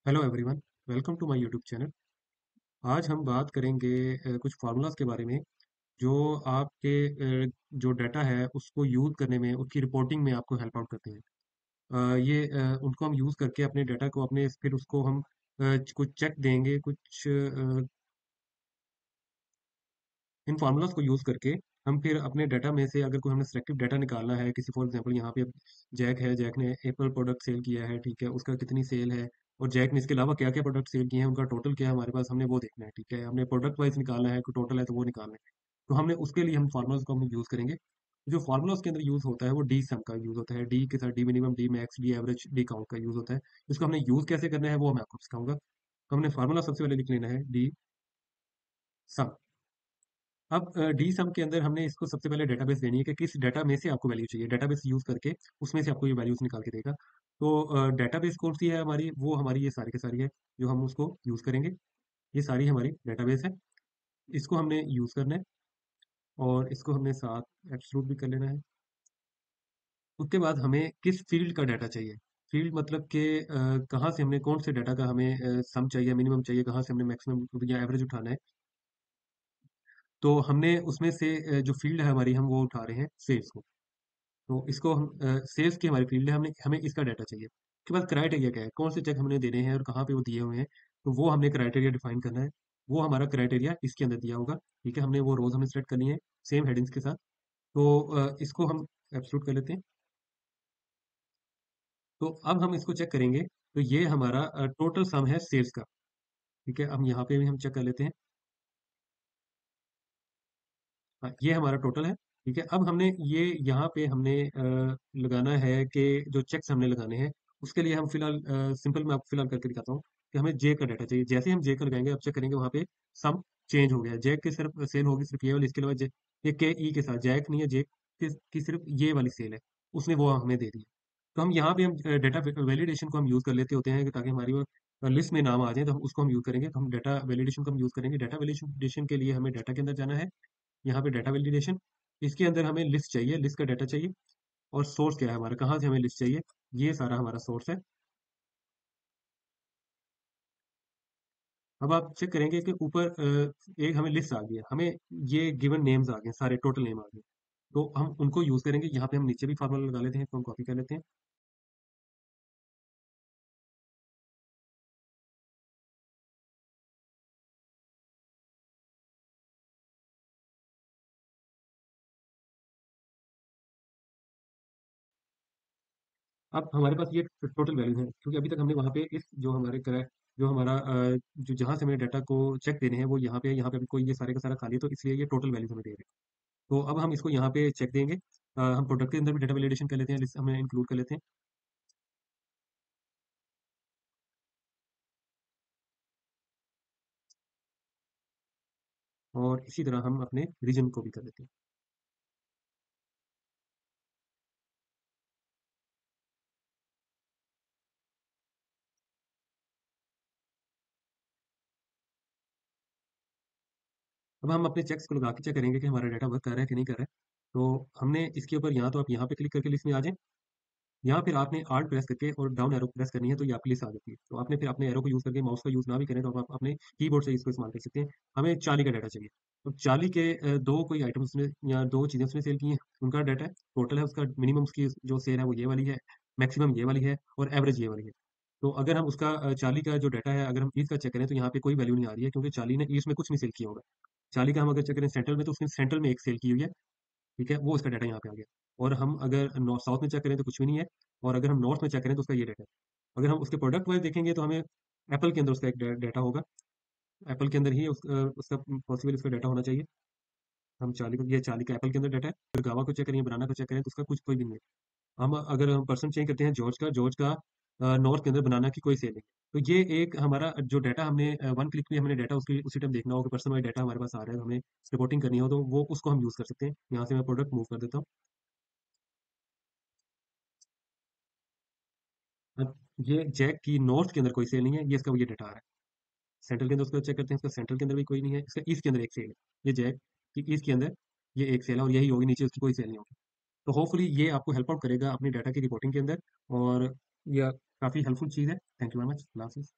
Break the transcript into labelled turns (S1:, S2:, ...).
S1: Hello everyone. Welcome to my YouTube channel. आज हम बात करेंगे कुछ फार्मूलाज के बारे में जो आपके जो डाटा है उसको यूज़ करने में, उसकी रिपोर्टिंग में आपको हेल्प आउट करते हैं। उनको हम यूज़ करके अपने डाटा को अपने फिर उसको हम कुछ चेक देंगे, कुछ इन फार्मूलाज को यूज़ करके हम फिर अपने डाटा में से अगर कोई हमने सिलेक्टिव डाटा निकालना है, किसी फॉर एग्जांपल यहाँ पे जैक है, जैक ने एप्पल प्रोडक्ट सेल किया है, ठीक है, उसका कितनी सेल है और जैक ने इसके अलावा क्या क्या प्रोडक्ट सेल किए हैं, उनका टोटल क्या है हमारे पास, हमने वो देखना है, ठीक है, हमने प्रोडक्ट वाइज निकालना है, कोई टोटल है तो वो निकालना है। तो हमने उसके लिए हम फार्मूलाज को हम यूज़ करेंगे। जो फार्मूला उसके अंदर यूज़ होता है वो डी सम का यूज़ होता है, डी के साथ D minimum, D max, D average, D count का यूज़ होता है। इसको हमने यूज़ कैसे करना है वो मैं आपको सिखाऊंगा। तो हमने फार्मूला सबसे पहले लिख लेना है डी सम। अब डी सम के अंदर हमने इसको सबसे पहले डेटाबेस देनी है कि किस डाटा में से आपको वैल्यू चाहिए, डेटाबेस यूज करके उसमें से आपको ये वैल्यूज निकाल के देगा। तो डेटाबेस कौन सी है हमारी, वो हमारी ये सारी की सारी है जो हम उसको यूज करेंगे। ये सारी हमारी डेटाबेस है, इसको हमने यूज करना है और इसको हमने साथ एब्सलूट भी कर लेना है। उसके बाद हमें किस फील्ड का डाटा चाहिए, फील्ड मतलब कि कहाँ से हमने कौन से डाटा का हमें सम चाहिए, मिनिमम चाहिए, कहाँ से हमने मैक्सिमम या एवरेज उठाना है। तो हमने उसमें से जो फील्ड है हमारी, हम वो उठा रहे हैं सेल्स को। तो इसको हम सेल्स की हमारी फील्ड है, हमने हमें इसका डाटा चाहिए। उसके बाद क्राइटेरिया क्या है, कौन से चेक हमने देने हैं और कहाँ पे वो दिए हुए हैं, तो वो हमने क्राइटेरिया डिफाइन करना है। वो हमारा क्राइटेरिया इसके अंदर दिया होगा, ठीक है, हमने वो रोज हमें सेलेक्ट करनी है सेम हेडिंग्स के साथ। तो इसको हम एब्सोल्यूट कर लेते हैं। तो अब हम इसको चेक करेंगे, तो ये हमारा टोटल सम है सेल्स का, ठीक है। अब यहाँ पे भी हम चेक कर लेते हैं। हाँ, ये हमारा टोटल है, ठीक है। अब हमने ये यहाँ पे हमने लगाना है कि जो चेक्स हमने लगाने हैं उसके लिए हम फिलहाल सिंपल मैं आपको फिलहाल करके दिखाता हूँ कि हमें जे का डाटा चाहिए। जैसे ही हम जे का लगाएंगे, अब चेक करेंगे वहाँ पे सम चेंज हो गया, जैक की सिर्फ सेल होगी सिर्फ ये वाली, इसके अलावा ये के ई के साथ जैक नहीं है, जैक की सिर्फ ये वाली सेल है, उसने वो हमें दे दी। तो हम यहाँ पे हम डाटा वैलिडेशन को हम यूज कर लेते होते हैं ताकि हमारी वो लिस्ट में नाम आ जाए, तो हम उसको हम यूज करेंगे। तो हम डाटा वैलिडेशन को हम यूज करेंगे। डाटा वैलिडेशन के लिए हमें डाटा के अंदर जाना है, यहाँ पे डाटा वैलिडेशन, इसके अंदर हमें लिस्ट चाहिए, लिस्ट का डाटा चाहिए और सोर्स क्या है हमारा, कहाँ से हमें लिस्ट चाहिए, ये सारा हमारा सोर्स है। अब आप चेक करेंगे कि ऊपर एक हमें लिस्ट आ गई है, हमें ये गिवन नेम्स आ गए, सारे टोटल नेम आ गए। तो हम उनको यूज करेंगे। यहाँ पे हम नीचे भी फार्मूला लगा लेते हैं, तो हम कॉपी कर लेते हैं अब हमारे पास ये टोटल वैल्यू है, क्योंकि अभी तक हमने वहाँ पे इस जो हमारे जो हमारा जो जहाँ से हमें डाटा को चेक देने हैं वो यहाँ पे अभी कोई ये सारे का सारा खाली है, तो इसलिए ये टोटल वैल्यू हमें दे रहे हैं। तो अब हम इसको यहाँ पे चेक देंगे। हम प्रोडक्ट के अंदर भी डाटा वैलिडेशन कर लेते हैं, लिस्ट हमें इंक्लूड कर लेते हैं और इसी तरह हम अपने रीजन को भी कर लेते हैं। अब हम अपने चेक्स को लगा के चेक करेंगे कि हमारा डाटा वर्क कर रहा है कि नहीं कर रहा है। तो हमने इसके ऊपर यहाँ तो आप यहाँ पे क्लिक करके लिस्ट में आ जाए, यहाँ फिर आपने आर्ट प्रेस करके और डाउन एरो प्रेस करनी है, तो ये आपकी लिस्ट आ जाती है। तो आपने फिर अपने एरो को यूज करके, माउस का यूज ना भी करें तो आप अपने कीबोर्ड से इसको इस्तेमाल कर सकते हैं। हमें 40 का डाटा चाहिए। तो 40 के दो कोई आइटम उसने या दो चीजें उसने सेल की हैं, उनका डाटा है, टोटल है उसका, मिनिमम उसकी जो सेल है वो ये वाली है, मैक्सिमम ये वाली है और एवरेज ये वाली है। तो अगर हम उसका 40 का जो डाटा है, अगर हम ईच का चेक करें तो यहाँ पे कोई वैल्यू नहीं आ रही है, क्योंकि 40 ने ईच में कुछ नहीं सेल किया होगा। 40 का हम अगर चेक करें सेंट्रल में, तो उसने सेंट्रल में एक सेल की हुई है, ठीक है, वो इसका डाटा यहाँ पे आ गया। और हम अगर नॉर्थ साउथ में चेक करें तो कुछ भी नहीं है, और अगर हम नॉर्थ में चेक करें तो उसका ये डाटा है। अगर हम उसके प्रोडक्ट वाइज देखेंगे तो हमें एप्पल के अंदर उसका एक डाटा होगा, एप्पल के अंदर ही उसका पॉसिबल इसका डाटा होना चाहिए। हम 40 को, ये 40 का एप्पल के अंदर डाटा है। फिर गावा को चेक करें, बनाना को चेक करें तो उसका कुछ कोई भी नहीं है। हम अगर हम पर्सन चेंज करते हैं, जॉर्ज का नॉर्थ के अंदर बनाना की कोई सेल नहीं। तो ये एक हमारा जो डाटा हमने वन क्लिक में हमने डाटा उसकी उसी टाइम देखना होगा, पर्सन वाइज डाटा हमारे पास आ रहा है, हमें रिपोर्टिंग करनी हो तो वो उसको हम यूज कर सकते हैं। यहाँ से मैं प्रोडक्ट मूव कर देता हूँ। अब ये जैक की नॉर्थ के अंदर कोई सेल नहीं है, ये इसका ये डाटा आ रहा है। सेंट्रल के अंदर उसका चेक करते हैं, इसका सेंट्रल के अंदर भी कोई नहीं है, इसका ईस्ट के अंदर एक सेल है। ये जैक की ईस्ट के अंदर ये एक सेल है और यही होगी, नीचे उसकी कोई सेल नहीं होगी। तो होपफुली ये आपको हेल्प आउट करेगा अपनी डाटा की रिपोर्टिंग के अंदर, और यह काफ़ी हेल्पफुल चीज़ है। Thank you very much.